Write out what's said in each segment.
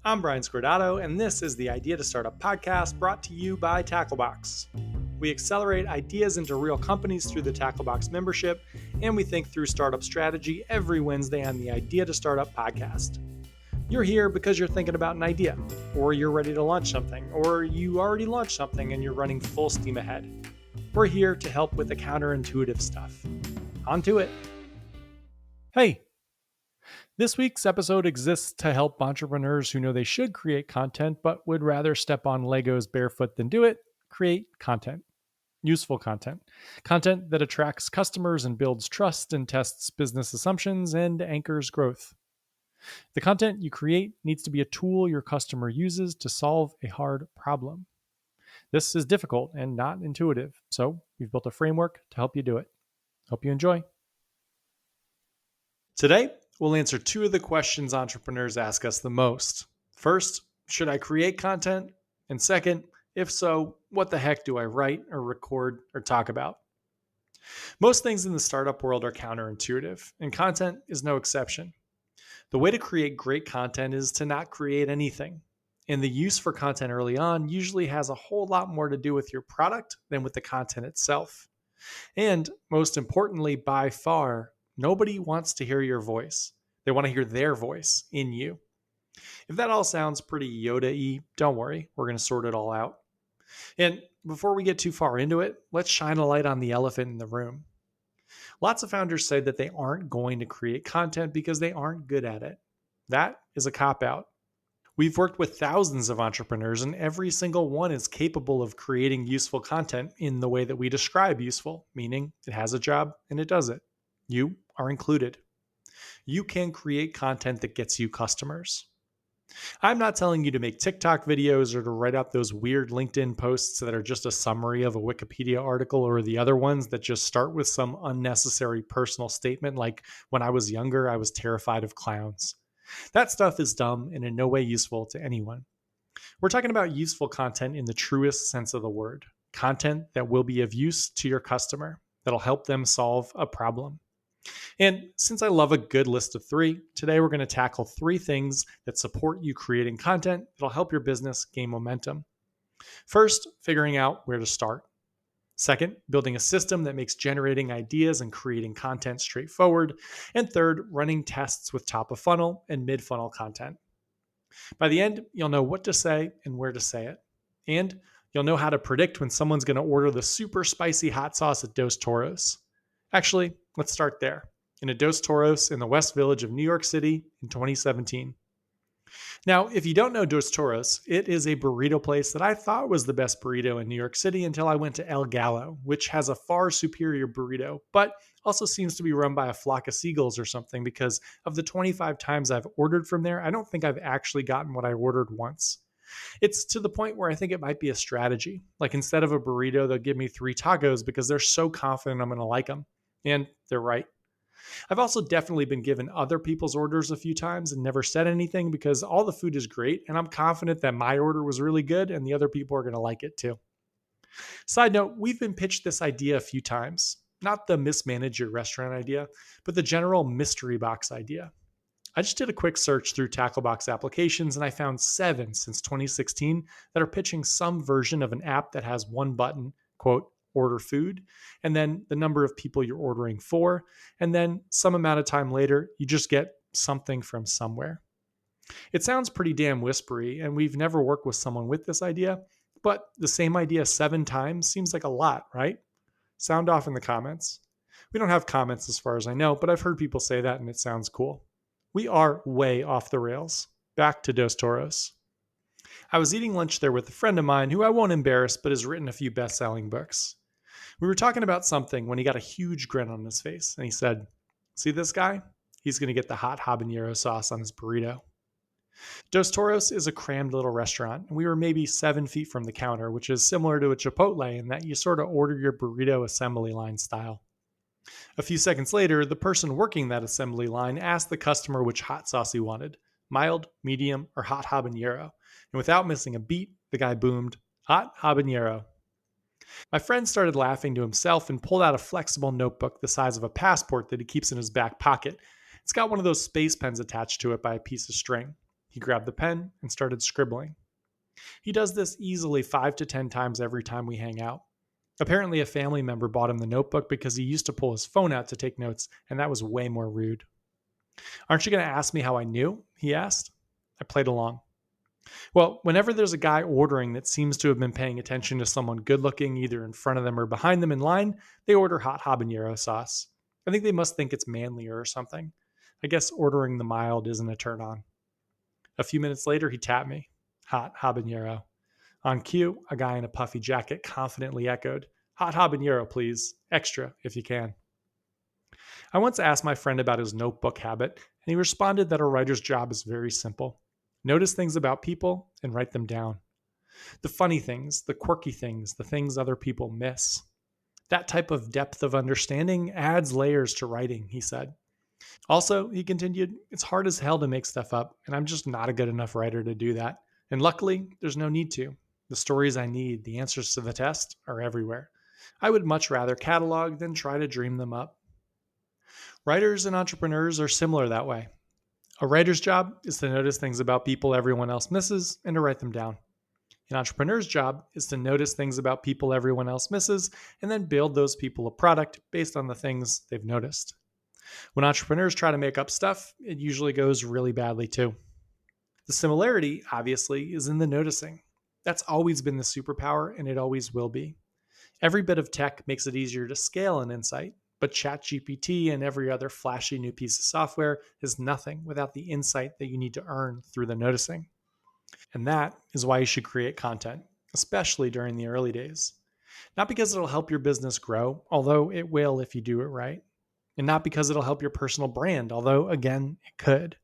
I'm Brian Scordato, and this is the Idea to Startup podcast brought to you by Tacklebox. We accelerate ideas into real companies through the Tacklebox membership, and we think through startup strategy every Wednesday on the Idea to Startup podcast. You're here because you're thinking about an idea, or you're ready to launch something, or you already launched something and you're running full steam ahead. We're here to help with the counterintuitive stuff. On to it. Hey! This week's episode exists to help entrepreneurs who know they should create content but would rather step on Legos barefoot than do it, create content. Useful content. Content that attracts customers and builds trust and tests business assumptions and anchors growth. The content you create needs to be a tool your customer uses to solve a hard problem. This is difficult and not intuitive, so we've built a framework to help you do it. Hope you enjoy. Today, we'll answer two of the questions entrepreneurs ask us the most. First, should I create content? And second, if so, what the heck do I write or record or talk about? Most things in the startup world are counterintuitive, and content is no exception. The way to create great content is to not create anything. And the use for content early on usually has a whole lot more to do with your product than with the content itself. And most importantly, by far, nobody wants to hear your voice. They want to hear their voice in you. If that all sounds pretty Yoda-y, don't worry, we're going to sort it all out. And before we get too far into it, let's shine a light on the elephant in the room. Lots of founders say that they aren't going to create content because they aren't good at it. That is a cop-out. We've worked with thousands of entrepreneurs, and every single one is capable of creating useful content in the way that we describe useful, meaning it has a job and it does it. You are included. You can create content that gets you customers. I'm not telling you to make TikTok videos or to write out those weird LinkedIn posts that are just a summary of a Wikipedia article or the other ones that just start with some unnecessary personal statement like, when I was younger, I was terrified of clowns. That stuff is dumb and in no way useful to anyone. We're talking about useful content in the truest sense of the word. Content that will be of use to your customer, that'll help them solve a problem. And since I love a good list of three, today we're going to tackle three things that support you creating content that'll help your business gain momentum. First, figuring out where to start. Second, building a system that makes generating ideas and creating content straightforward. And third, running tests with top of funnel and mid funnel content. By the end, you'll know what to say and where to say it. And you'll know how to predict when someone's going to order the super spicy hot sauce at Dos Toros. Actually, let's start there, in a Dos Toros in the West Village of New York City in 2017. Now, if you don't know Dos Toros, it is a burrito place that I thought was the best burrito in New York City until I went to El Gallo, which has a far superior burrito, but also seems to be run by a flock of seagulls or something, because of the 25 times I've ordered from there, I don't think I've actually gotten what I ordered once. It's to the point where I think it might be a strategy. Like, instead of a burrito, they'll give me 3 tacos because they're so confident I'm going to like them. And they're right. I've also definitely been given other people's orders a few times and never said anything because all the food is great and I'm confident that my order was really good and the other people are going to like it too. Side note, we've been pitched this idea a few times. Not the mismanage your restaurant idea, but the general mystery box idea. I just did a quick search through Tacklebox applications and I found 7 since 2016 that are pitching some version of an app that has one button, quote, order food, and then the number of people you're ordering for, and then some amount of time later, you just get something from somewhere. It sounds pretty damn whispery, and we've never worked with someone with this idea, but the same idea 7 times seems like a lot, right? Sound off in the comments. We don't have comments as far as I know, but I've heard people say that and it sounds cool. We are way off the rails. Back to Dos Toros. I was eating lunch there with a friend of mine who I won't embarrass, but has written a few best-selling books. We were talking about something when he got a huge grin on his face, and he said, "See this guy? He's going to get the hot habanero sauce on his burrito." Dos Toros is a crammed little restaurant, and we were maybe 7 feet from the counter, which is similar to a Chipotle in that you sort of order your burrito assembly line style. A few seconds later, the person working that assembly line asked the customer which hot sauce he wanted, mild, medium, or hot habanero, and without missing a beat, the guy boomed, "Hot habanero." My friend started laughing to himself and pulled out a flexible notebook the size of a passport that he keeps in his back pocket. It's got one of those space pens attached to it by a piece of string. He grabbed the pen and started scribbling. He does this easily 5 to 10 times every time we hang out. Apparently, a family member bought him the notebook because he used to pull his phone out to take notes, and that was way more rude. Aren't you going to ask me how I knew? He asked. I played along. Well, whenever there's a guy ordering that seems to have been paying attention to someone good looking, either in front of them or behind them in line, they order hot habanero sauce. I think they must think it's manlier or something. I guess ordering the mild isn't a turn on. A few minutes later, he tapped me. Hot habanero. On cue, a guy in a puffy jacket confidently echoed, Hot habanero, please. Extra, if you can. I once asked my friend about his notebook habit, and he responded that a writer's job is very simple. Notice things about people and write them down. The funny things, the quirky things, the things other people miss. That type of depth of understanding adds layers to writing, he said. Also, he continued, it's hard as hell to make stuff up, and I'm just not a good enough writer to do that. And luckily, there's no need to. The stories I need, the answers to the test, are everywhere. I would much rather catalog than try to dream them up. Writers and entrepreneurs are similar that way. A writer's job is to notice things about people everyone else misses and to write them down. An entrepreneur's job is to notice things about people everyone else misses and then build those people a product based on the things they've noticed. When entrepreneurs try to make up stuff, it usually goes really badly too. The similarity, obviously, is in the noticing. That's always been the superpower, and it always will be. Every bit of tech makes it easier to scale an insight, but ChatGPT and every other flashy new piece of software is nothing without the insight that you need to earn through the noticing. And that is why you should create content, especially during the early days. Not because it'll help your business grow, although it will if you do it right. And not because it'll help your personal brand, although, again, it could.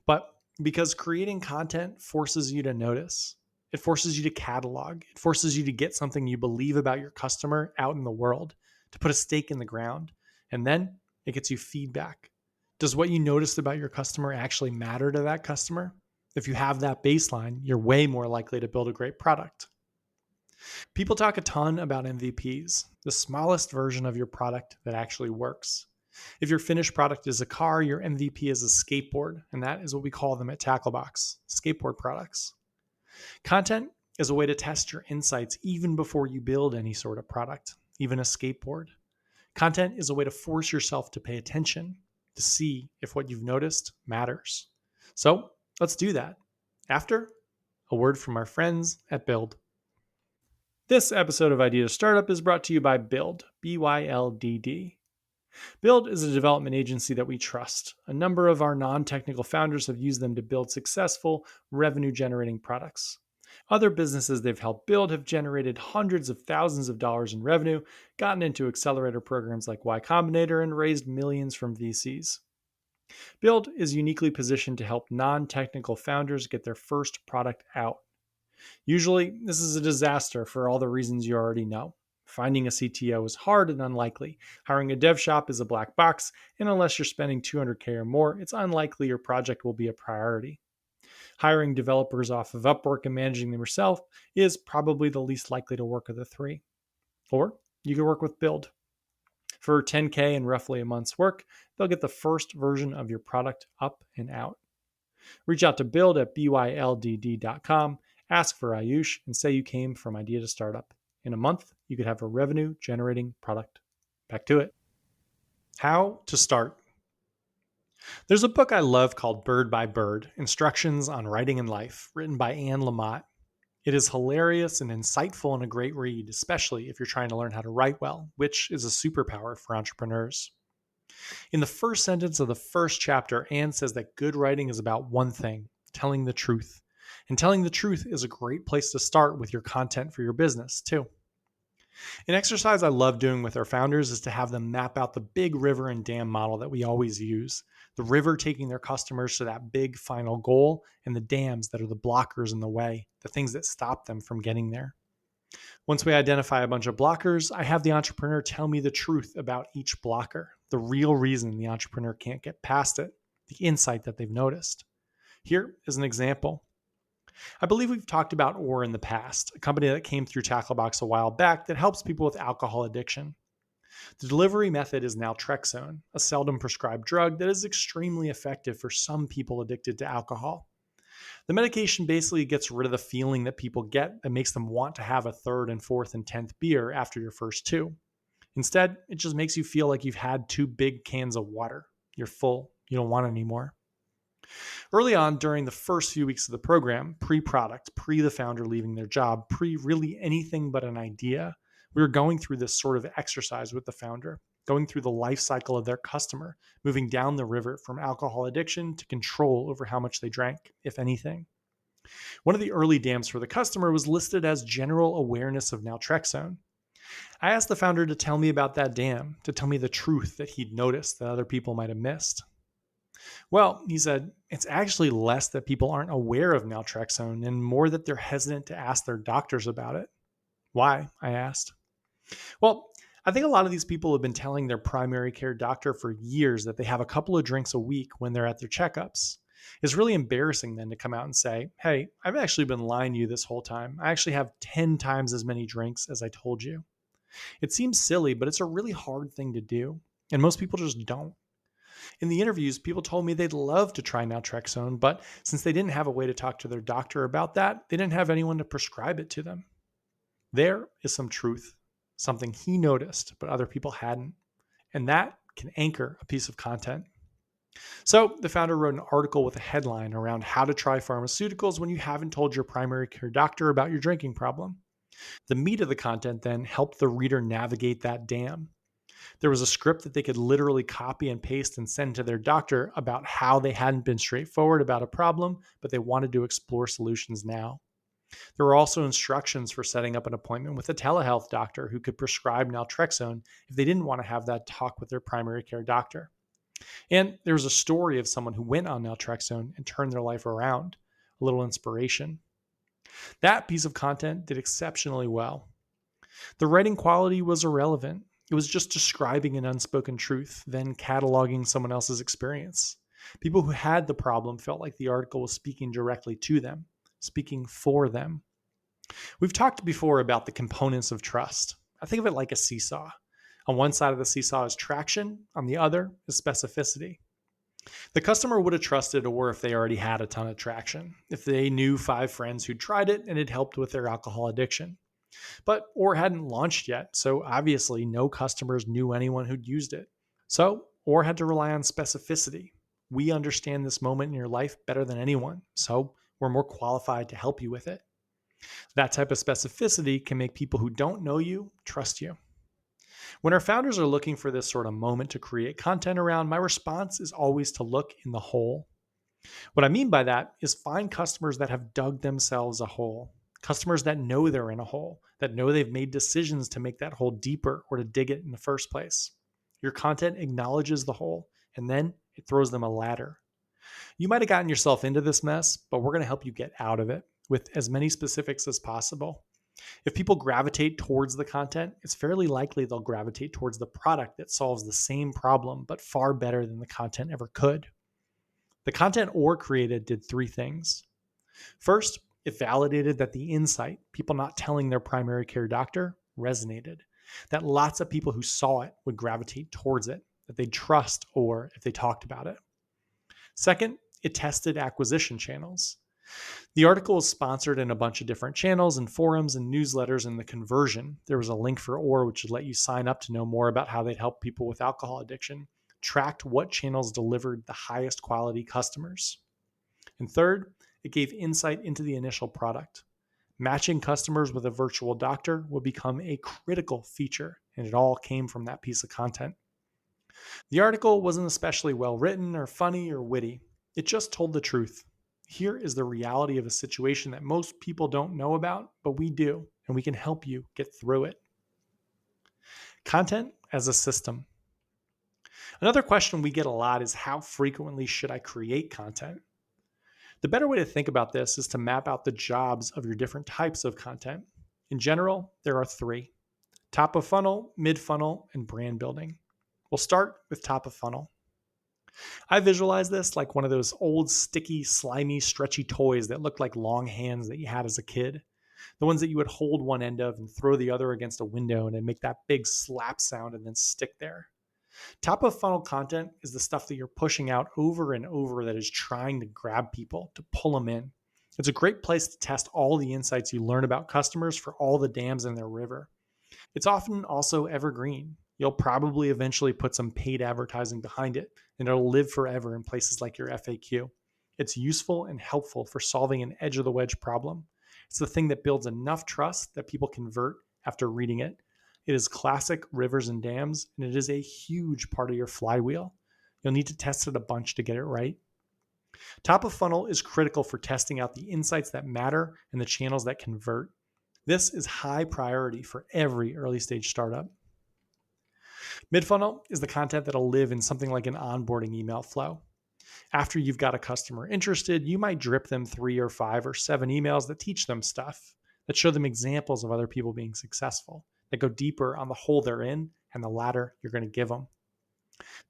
But because creating content forces you to notice. It forces you to catalog. It forces you to get something you believe about your customer out in the world, to put a stake in the ground. And then it gets you feedback. Does what you noticed about your customer actually matter to that customer? If you have that baseline, you're way more likely to build a great product. People talk a ton about MVPs, the smallest version of your product that actually works. If your finished product is a car, your MVP is a skateboard, and that is what we call them at Tacklebox, skateboard products. Content is a way to test your insights even before you build any sort of product, even a skateboard. Content is a way to force yourself to pay attention, to see if what you've noticed matters. So let's do that. After, a word from our friends at Byldd. This episode of Idea to Startup is brought to you by Byldd, Byldd. Byldd is a development agency that we trust. A number of our non-technical founders have used them to build successful, revenue-generating products. Other businesses they've helped build have generated hundreds of thousands of dollars in revenue, gotten into accelerator programs like Y Combinator, and raised millions from VCs. Byldd is uniquely positioned to help non-technical founders get their first product out. Usually, this is a disaster for all the reasons you already know. Finding a CTO is hard and unlikely. Hiring a dev shop is a black box, and unless you're spending $200K or more, it's unlikely your project will be a priority. Hiring developers off of Upwork and managing them yourself is probably the least likely to work of the three. Or you can work with Byldd. For $10K and roughly a month's work, they'll get the first version of your product up and out. Reach out to Byldd at byldd.com, ask for Ayush, and say you came from Idea to Startup. In a month, you could have a revenue-generating product. Back to it. How to start. There's a book I love called Bird by Bird, Instructions on Writing and Life, written by Anne Lamott. It is hilarious and insightful and a great read, especially if you're trying to learn how to write well, which is a superpower for entrepreneurs. In the first sentence of the first chapter, Anne says that good writing is about one thing, telling the truth. And telling the truth is a great place to start with your content for your business, too. An exercise I love doing with our founders is to have them map out the big river and dam model that we always use. The river taking their customers to that big final goal, and the dams that are the blockers in the way, the things that stop them from getting there. Once we identify a bunch of blockers, I have the entrepreneur tell me the truth about each blocker, the real reason the entrepreneur can't get past it, the insight that they've noticed. Here is an example. I believe we've talked about Or in the past, a company that came through Tacklebox a while back that helps people with alcohol addiction. The delivery method is naltrexone, a seldom prescribed drug that is extremely effective for some people addicted to alcohol. The medication basically gets rid of the feeling that people get that makes them want to have a third and fourth and 10th beer after your first two. Instead, it just makes you feel like you've had two big cans of water. You're full. You don't want any more. Early on, during the first few weeks of the program, pre product, pre the founder leaving their job, pre really anything but an idea, we were going through this sort of exercise with the founder, going through the life cycle of their customer, moving down the river from alcohol addiction to control over how much they drank, if anything. One of the early dams for the customer was listed as general awareness of naltrexone. I asked the founder to tell me about that dam, to tell me the truth that he'd noticed that other people might have missed. Well, he said, it's actually less that people aren't aware of naltrexone and more that they're hesitant to ask their doctors about it. Why? I asked. Well, I think a lot of these people have been telling their primary care doctor for years that they have a couple of drinks a week when they're at their checkups. It's really embarrassing then to come out and say, hey, I've actually been lying to you this whole time. I actually have 10 times as many drinks as I told you. It seems silly, but it's a really hard thing to do. And most people just don't. In the interviews, people told me they'd love to try naltrexone, but since they didn't have a way to talk to their doctor about that, they didn't have anyone to prescribe it to them. There is some truth, something he noticed, but other people hadn't. And that can anchor a piece of content. So the founder wrote an article with a headline around how to try pharmaceuticals when you haven't told your primary care doctor about your drinking problem. The meat of the content then helped the reader navigate that dam. There was a script that they could literally copy and paste and send to their doctor about how they hadn't been straightforward about a problem, but they wanted to explore solutions now. There were also instructions for setting up an appointment with a telehealth doctor who could prescribe naltrexone if they didn't want to have that talk with their primary care doctor. And there was a story of someone who went on naltrexone and turned their life around, a little inspiration. That piece of content did exceptionally well. The writing quality was irrelevant. It was just describing an unspoken truth, then cataloging someone else's experience. People who had the problem felt like the article was speaking directly to them, speaking for them. We've talked before about the components of trust. I think of it like a seesaw. On one side of the seesaw is traction, on the other is specificity. The customer would have trusted or if they already had a ton of traction, if they knew 5 friends who'd tried it and it helped with their alcohol addiction. But Or hadn't launched yet, so obviously no customers knew anyone who'd used it. So Or had to rely on specificity. We understand this moment in your life better than anyone, so we're more qualified to help you with it. That type of specificity can make people who don't know you trust you. When our founders are looking for this sort of moment to create content around, my response is always to look in the hole. What I mean by that is find customers that have dug themselves a hole. Customers that know they're in a hole, that know they've made decisions to make that hole deeper or to dig it in the first place. Your content acknowledges the hole, and then it throws them a ladder. You might have gotten yourself into this mess, but we're going to help you get out of it with as many specifics as possible. If people gravitate towards the content, it's fairly likely they'll gravitate towards the product that solves the same problem, but far better than the content ever could. The content Or created did 3 things. First, it validated that the insight, people not telling their primary care doctor, resonated. That lots of people who saw it would gravitate towards it, that they'd trust Or if they talked about it. Second, it tested acquisition channels. The article was sponsored in a bunch of different channels and forums and newsletters, and the conversion, there was a link for Or which would let you sign up to know more about how they'd help people with alcohol addiction, tracked what channels delivered the highest quality customers. And third, it gave insight into the initial product. Matching customers with a virtual doctor would become a critical feature, and it all came from that piece of content. The article wasn't especially well written or funny or witty. It just told the truth. Here is the reality of a situation that most people don't know about, but we do, and we can help you get through it. Content as a system. Another question we get a lot is how frequently should I create content? The better way to think about this is to map out the jobs of your different types of content. In general, there are 3: top of funnel, mid funnel, and brand building. We'll start with top of funnel. I visualize this like one of those old, sticky, slimy, stretchy toys that looked like long hands that you had as a kid. The ones that you would hold one end of and throw the other against a window and then make that big slap sound and then stick there. Top of funnel content is the stuff that you're pushing out over and over that is trying to grab people, to pull them in. It's a great place to test all the insights you learn about customers for all the dams in their river. It's often also evergreen. You'll probably eventually put some paid advertising behind it, and it'll live forever in places like your FAQ. It's useful and helpful for solving an edge of the wedge problem. It's the thing that builds enough trust that people convert after reading it. It is classic rivers and dams, and it is a huge part of your flywheel. You'll need to test it a bunch to get it right. Top of funnel is critical for testing out the insights that matter and the channels that convert. This is high priority for every early stage startup. Mid funnel is the content that'll live in something like an onboarding email flow. After you've got a customer interested, you might drip them 3 or 5 or 7 emails that teach them stuff, that show them examples of other people being successful, that go deeper on the hole they're in and the ladder you're going to give them.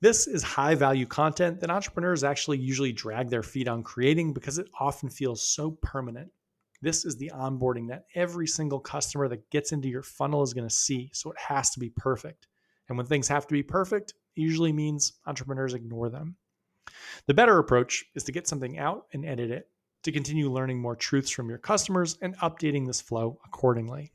This is high value content that entrepreneurs actually usually drag their feet on creating because it often feels so permanent. This is the onboarding that every single customer that gets into your funnel is going to see, so it has to be perfect. And when things have to be perfect, it usually means entrepreneurs ignore them. The better approach is to get something out and edit it, to continue learning more truths from your customers and updating this flow accordingly.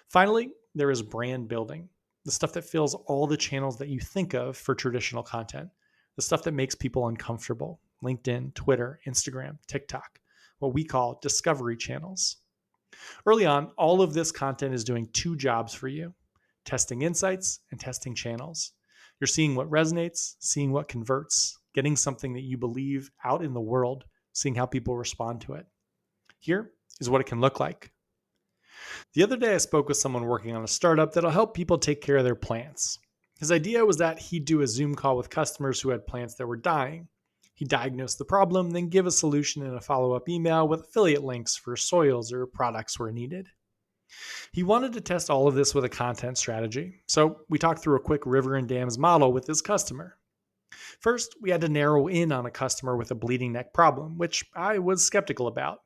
Finally, there is brand building, the stuff that fills all the channels that you think of for traditional content, the stuff that makes people uncomfortable: LinkedIn, Twitter, Instagram, TikTok, what we call discovery channels. Early on, all of this content is doing 2 jobs for you: testing insights and testing channels. You're seeing what resonates, seeing what converts, getting something that you believe out in the world, seeing how people respond to it. Here is what it can look like. The other day, I spoke with someone working on a startup that'll help people take care of their plants. His idea was that he'd do a Zoom call with customers who had plants that were dying. He'd diagnose the problem, then give a solution in a follow-up email with affiliate links for soils or products where needed. He wanted to test all of this with a content strategy, so we talked through a quick river and dams model with his customer. First, we had to narrow in on a customer with a bleeding neck problem, which I was skeptical about.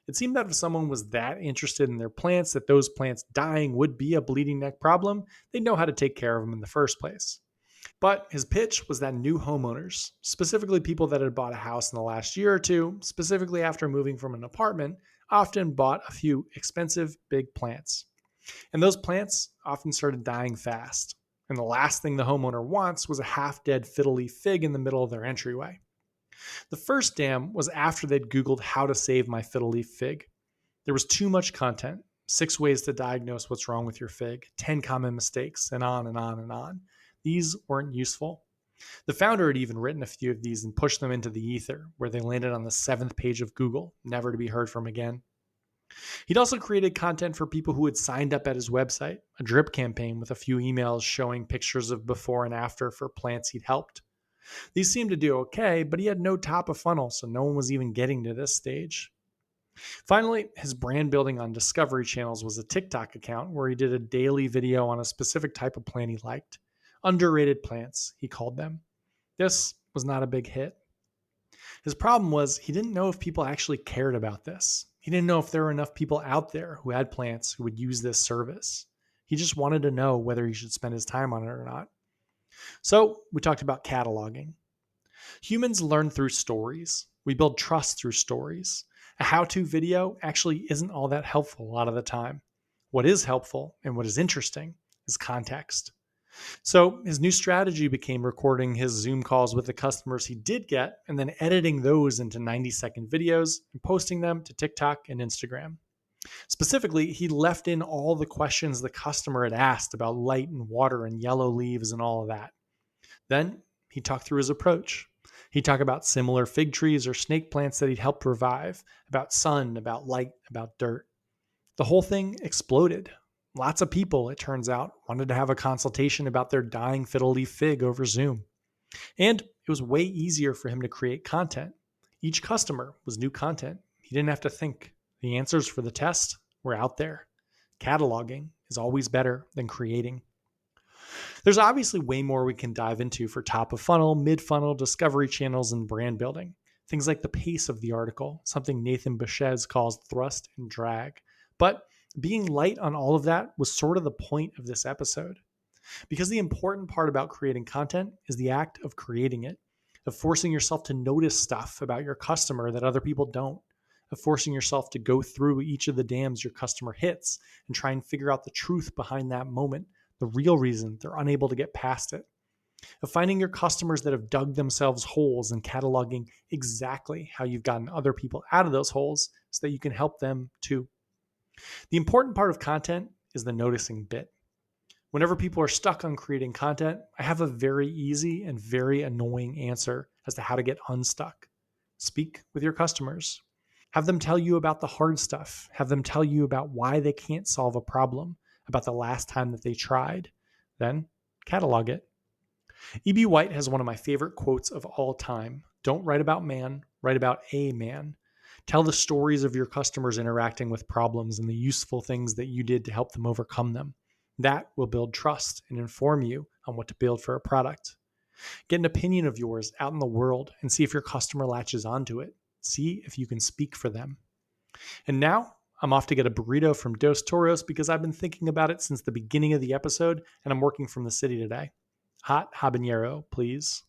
It seemed that if someone was that interested in their plants that those plants dying would be a bleeding neck problem, they'd know how to take care of them in the first place. But his pitch was that new homeowners, specifically people that had bought a house in the last year or two, specifically after moving from an apartment, often bought a few expensive big plants. And those plants often started dying fast. And the last thing the homeowner wants was a half-dead fiddle leaf fig in the middle of their entryway. The first dam was after they'd Googled how to save my fiddle leaf fig. There was too much content: 6 ways to diagnose what's wrong with your fig, 10 common mistakes, and on and on and on. These weren't useful. The founder had even written a few of these and pushed them into the ether, where they landed on the 7th page of Google, never to be heard from again. He'd also created content for people who had signed up at his website, a drip campaign with a few emails showing pictures of before and after for plants he'd helped. These seemed to do okay, but he had no top of funnel, so no one was even getting to this stage. Finally, his brand building on discovery channels was a TikTok account where he did a daily video on a specific type of plant he liked. Underrated plants, he called them. This was not a big hit. His problem was he didn't know if people actually cared about this. He didn't know if there were enough people out there who had plants who would use this service. He just wanted to know whether he should spend his time on it or not. So we talked about cataloging. Humans learn through stories. We build trust through stories. A how-to video actually isn't all that helpful a lot of the time. What is helpful and what is interesting is context. So his new strategy became recording his Zoom calls with the customers he did get and then editing those into 90-second videos and posting them to TikTok and Instagram. Specifically, he left in all the questions the customer had asked about light and water and yellow leaves and all of that. Then he talked through his approach. He'd talk about similar fig trees or snake plants that he'd helped revive, about sun, about light, about dirt. The whole thing exploded. Lots of people, it turns out, wanted to have a consultation about their dying fiddle leaf fig over Zoom. And it was way easier for him to create content. Each customer was new content. He didn't have to think. The answers for the test were out there. Cataloging is always better than creating. There's obviously way more we can dive into for top of funnel, mid funnel, discovery channels, and brand building. Things like the pace of the article, something Nathan Bouchez calls thrust and drag. But being light on all of that was sort of the point of this episode. Because the important part about creating content is the act of creating it, of forcing yourself to notice stuff about your customer that other people don't, of forcing yourself to go through each of the dams your customer hits and try and figure out the truth behind that moment, the real reason they're unable to get past it, of finding your customers that have dug themselves holes and cataloging exactly how you've gotten other people out of those holes so that you can help them too. The important part of content is the noticing bit. Whenever people are stuck on creating content, I have a very easy and very annoying answer as to how to get unstuck. Speak with your customers. Have them tell you about the hard stuff. Have them tell you about why they can't solve a problem, about the last time that they tried. Then catalog it. E.B. White has one of my favorite quotes of all time. Don't write about man, write about a man. Tell the stories of your customers interacting with problems and the useful things that you did to help them overcome them. That will build trust and inform you on what to build for a product. Get an opinion of yours out in the world and see if your customer latches onto it. See if you can speak for them. And now I'm off to get a burrito from Dos Toros because I've been thinking about it since the beginning of the episode and I'm working from the city today. Hot habanero, please.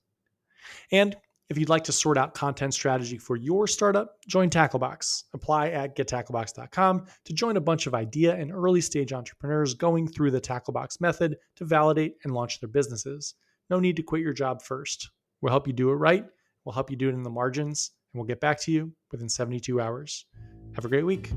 And if you'd like to sort out content strategy for your startup, join Tacklebox. Apply at gettacklebox.com to join a bunch of idea and early stage entrepreneurs going through the Tacklebox method to validate and launch their businesses. No need to quit your job first. We'll help you do it right. We'll help you do it in the margins, and we'll get back to you within 72 hours. Have a great week.